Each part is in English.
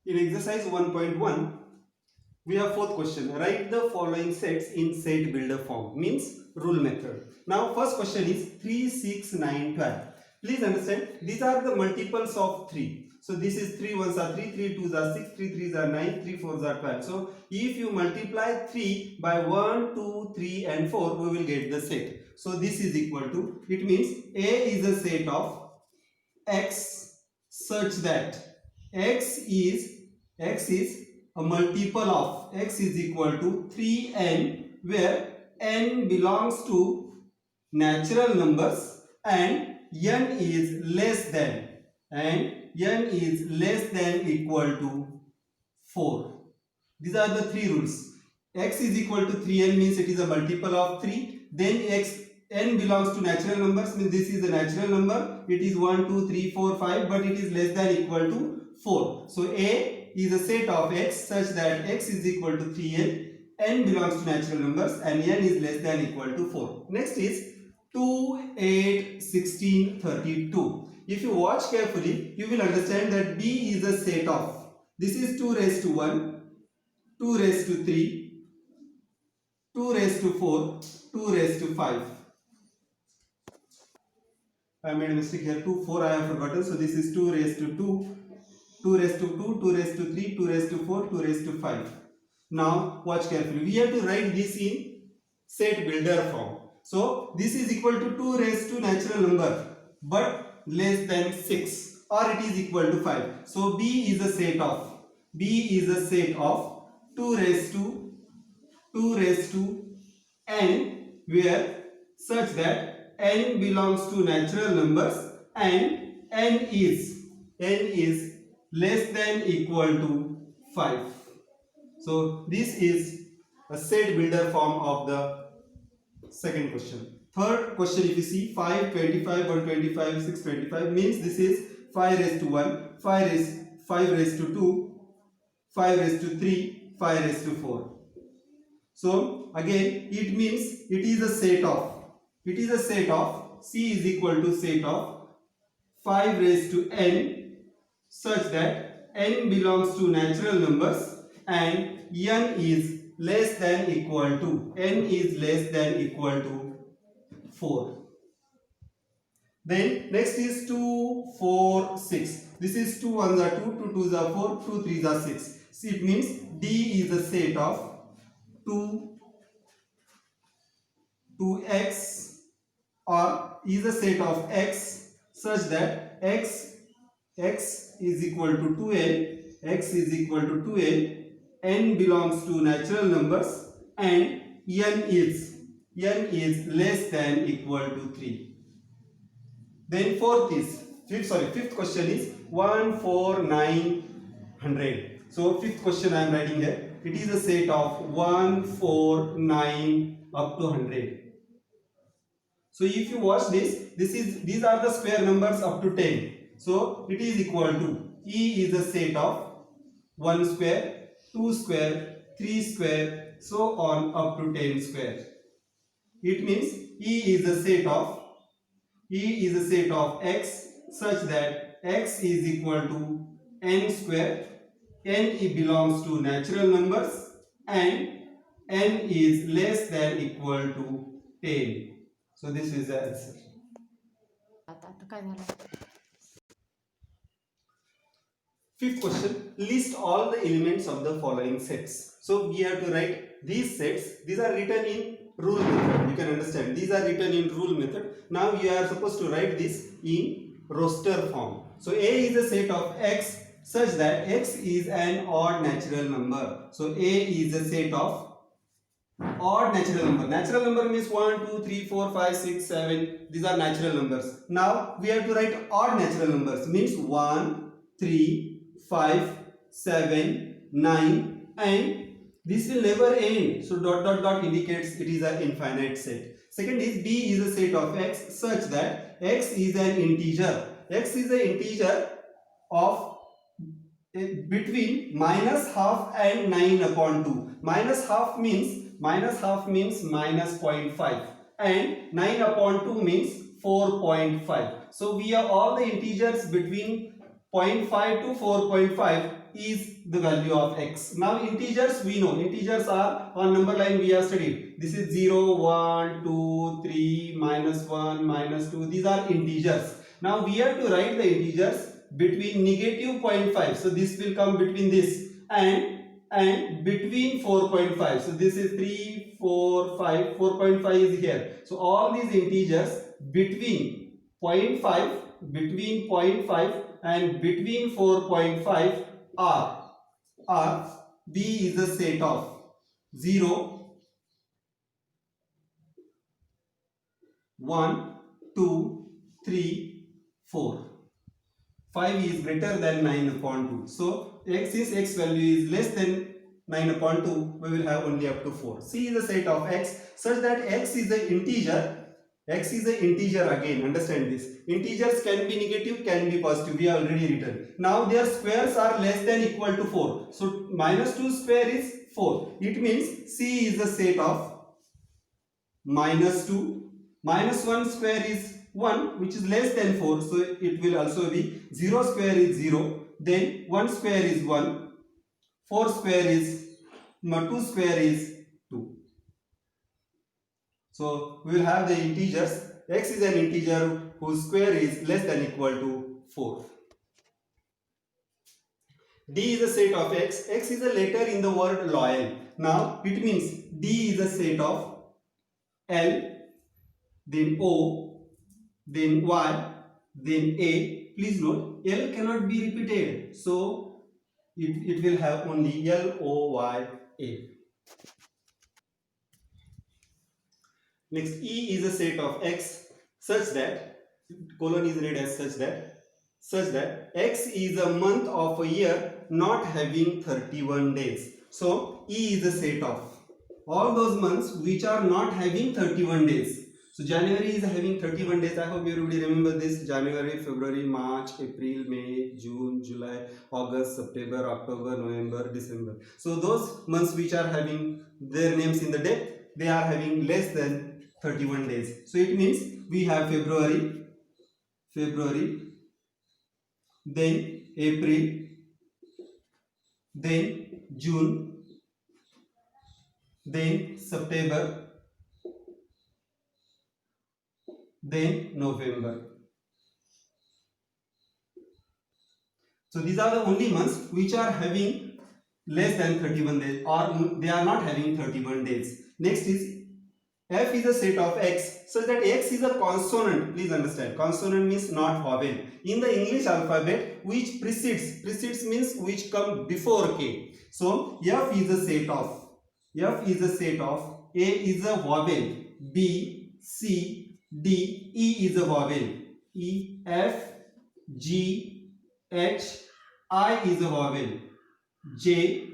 In exercise 1.1, we have fourth question. Write the following sets in set builder form, means rule method. Now first question is 3, 6, 9, 12. Please understand, these are the multiples of 3. So this is 3 ones are 3, 3 twos are 6, 3 threes are 9, 3 fours are 12. So if you multiply 3 by 1, 2, 3 and 4, we will get the set. So this is equal to, it means A is a set of x such that x is a multiple of x is equal to 3n, where n belongs to natural numbers and n is less than equal to 4. These are the three rules. X is equal to 3n means it is a multiple of 3. Then n belongs to natural numbers, means this is a natural number. It is 1, 2, 3, 4, 5, but it is less than equal to 4. So A is a set of x such that x is equal to 3n, n belongs to natural numbers and n is less than equal to 4. Next is 2, 8, 16, 32. If you watch carefully, you will understand that B is a set of, this is 2 raised to 1, 2 raised to 3, 2 raised to 4, 2 raised to 5. I made a mistake here, 2, 4 I have forgotten. So this is 2 raised to 2, 2 raised to 2, 2 raised to 3, 2 raised to 4, 2 raised to 5. Now watch carefully. We have to write this in set builder form. So this is equal to 2 raised to natural number but less than 6, or it is equal to 5. So B is a set of 2 raised to n, where such that n belongs to natural numbers and n is less than equal to 5. So this is a set builder form of the second question. Third question, if you see 5, 25, 125, 625 means this is 5 raised to 1, 5 raised to 2, 5 raised to 3, 5 raised to 4. So again it means it is a set of C is equal to set of 5 raised to n such that n belongs to natural numbers and n is less than equal to 4. Then next is 2, 4, 6. This is 2 ones are 2, 2 twos are 4, 2 threes are 6. So it means D is a set of 2x, or is a set of x such that x is equal to 2n, n belongs to natural numbers and n is less than equal to 3. Then fifth question is 1, 4, 9, 100. So fifth question I am writing here. It is a set of 1, 4, 9 up to 100. So if you watch these are the square numbers up to 10. So it is equal to E is a set of 1 square, 2 square, 3 square, so on up to 10 square. It means E is a set of x such that x is equal to n square, n belongs to natural numbers and n is less than equal to 10. So this is the answer. Fifth question, list all the elements of the following sets. So we have to write these sets. These are written in rule method. You can understand. These are written in rule method. Now you are supposed to write this in roster form. So A is a set of x such that x is an odd natural number. So A is a set of odd natural number. Natural number means 1, 2, 3, 4, 5, 6, 7. These are natural numbers. Now we have to write odd natural numbers. Means 1, 3, 5, 7, 9 and this will never end. So dot dot dot indicates it is an infinite set. Second is B is a set of x such that x is an integer. X is an integer of between -half and 9 upon 2. -half means minus 0.5 and 9 upon 2 means 4.5. So we have all the integers between 0.5 to 4.5 is the value of x. Now integers, we know integers are on number line we have studied. This is 0, 1, 2, 3, minus 1, minus 2. These are integers. Now we have to write the integers between negative 0.5. So this will come between this and between 4.5. So this is 3, 4, 5. 4.5 is here. So all these integers between 0.5, and between 4.5 are B is a set of 0, 1, 2, 3, 4. 5 is greater than 9 upon 2. So since x value is less than 9 upon 2, we will have only up to 4. C is a set of x such that x is an integer. X is an integer again, understand this. Integers can be negative, can be positive, we have already written. Now their squares are less than equal to 4. So minus 2 square is 4. It means C is a set of minus 2. Minus 1 square is 1, which is less than 4. So it will also be 0 square is 0. Then 1 square is 1. 4 square is 2 square is 2. So we will have the integers. X is an integer whose square is less than equal to 4. D is a set of x. X is a letter in the word loyal. Now it means D is a set of L, then O, then Y, then A. Please note, L cannot be repeated. So it will have only L, O, Y, A. Next, E is a set of x such that, colon is read as such that x is a month of a year not having 31 days. So E is a set of all those months which are not having 31 days. So January is having 31 days. I hope everybody remember this. January, February, March, April, May, June, July, August, September, October, November, December. So those months which are having their names in the date, they are having less than 31 days. So it means we have February, then April, then June, then September, then November. So these are the only months which are having less than 31 days, or they are not having 31 days. Next is F is a set of x such that x is a consonant. Please understand, consonant means not vowel in the English alphabet which precedes means which come before K. So F is a set of A is a vowel, B, C, D, E is a vowel, E, F, G, H, I is a vowel, J,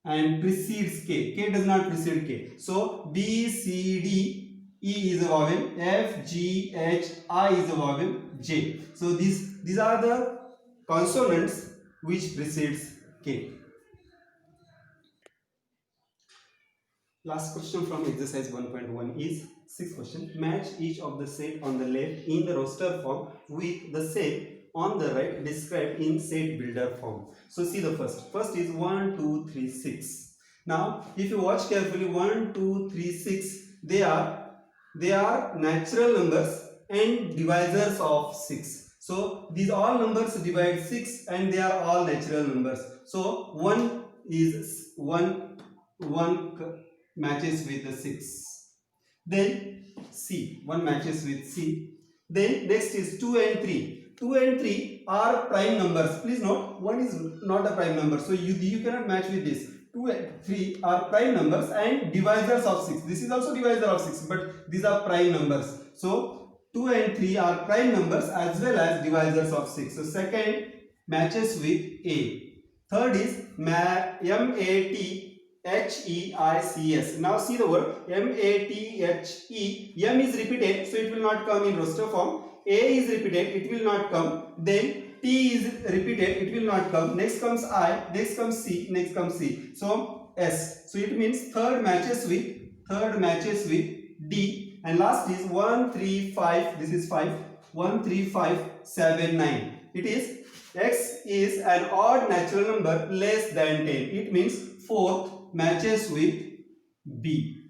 and precedes K. K does not precede K. So B, C, D, E is a vowel, F, G, H, I is a vowel, J. So these are the consonants which precedes K. Last question from exercise 1.1 is 6th question. Match each of the set on the left in the roster form with the set on the right described in set builder form. So see the first is 1, 2, 3, 6. Now if you watch carefully, 1, 2, 3, 6, they are natural numbers and divisors of 6. So these all numbers divide 6 and they are all natural numbers. So 1 matches with the 6. Then C, 1 matches with C. Then next is 2 and 3. 2 and 3 are prime numbers. Please note, 1 is not a prime number. So you cannot match with this. 2 and 3 are prime numbers and divisors of 6. This is also divisor of 6, but these are prime numbers. So 2 and 3 are prime numbers as well as divisors of 6. So second matches with A. Third is M-A-T-H-E-I-C-S. Now see the word M-A-T-H-E. M is repeated, so it will not come in roster form. A is repeated, it will not come. Then T is repeated, it will not come. Next comes I, next comes C, next comes C. So S. So it means third matches with D, and last is 1, 3, 5. This is 5. 1, 3, 5, 7, 9. It is X is an odd natural number less than 10. It means fourth matches with B.